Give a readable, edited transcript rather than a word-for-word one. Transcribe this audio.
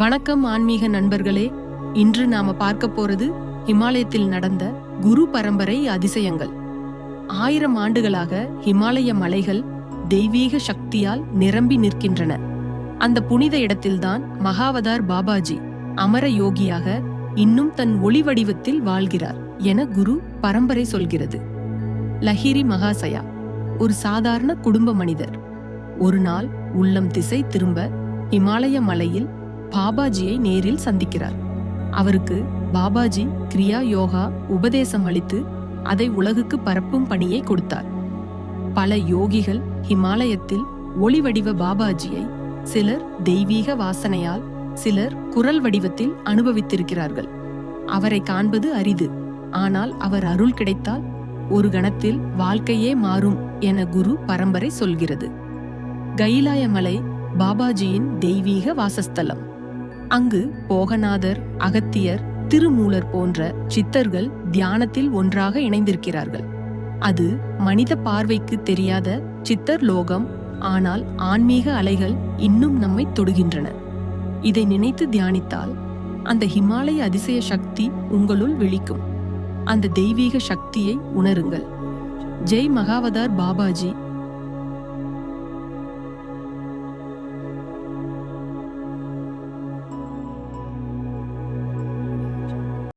வணக்கம் ஆன்மீக நண்பர்களே. இன்று நாம பார்க்க போறது ஹிமாலயத்தில் நடந்த குரு பரம்பரை அதிசயங்கள். 1000 ஆண்டுகளாக ஹிமாலய மலைகள் தெய்வீக சக்தியால் நிரம்பி நிற்கின்றன. அந்த புனித இடத்தில்தான் மகாவதார் பாபாஜி அமர யோகியாக இன்னும் தன் ஒளி வடிவத்தில் வாழ்கிறார் என குரு பரம்பரை சொல்கிறது. லஹிரி மகாசயா ஒரு சாதாரண குடும்ப மனிதர். ஒரு நாள் உள்ளம் திசை திரும்ப இமாலய மலையில் பாபாஜியை நேரில் சந்திக்கிறார். அவருக்கு பாபாஜி கிரியா யோகா உபதேசம் அளித்து அதை உலகுக்கு பரப்பும் பணியை கொடுத்தார். பல யோகிகள் ஹிமாலயத்தில் ஒளி வடிவ பாபாஜியை சிலர் தெய்வீக வாசனையால், சிலர் குரல் வடிவத்தில் அனுபவித்திருக்கிறார்கள். அவரை காண்பது அரிது. ஆனால் அவர் அருள் கிடைத்தால் ஒரு கணத்தில் வாழ்க்கையே மாறும் என குரு பரம்பரை சொல்கிறது. கைலாய மலை பாபாஜியின் தெய்வீக வாசஸ்தலம். அங்கு போகநாதர், அகத்தியர், திருமூலர் போன்ற சித்தர்கள் தியானத்தில் ஒன்றாக இணைந்திருக்கிறார்கள். அது மனித பார்வைக்கு தெரியாத சித்தர் லோகம். ஆனால் ஆன்மீக அலைகள் இன்னும் நம்மை தொடுகின்றன. இதை நினைத்து தியானித்தால் அந்த ஹிமாலய அதிசய சக்தி உங்களுள் விழிக்கும். அந்த தெய்வீக சக்தியை உணருங்கள். ஜெய் மகாவதார் பாபாஜி.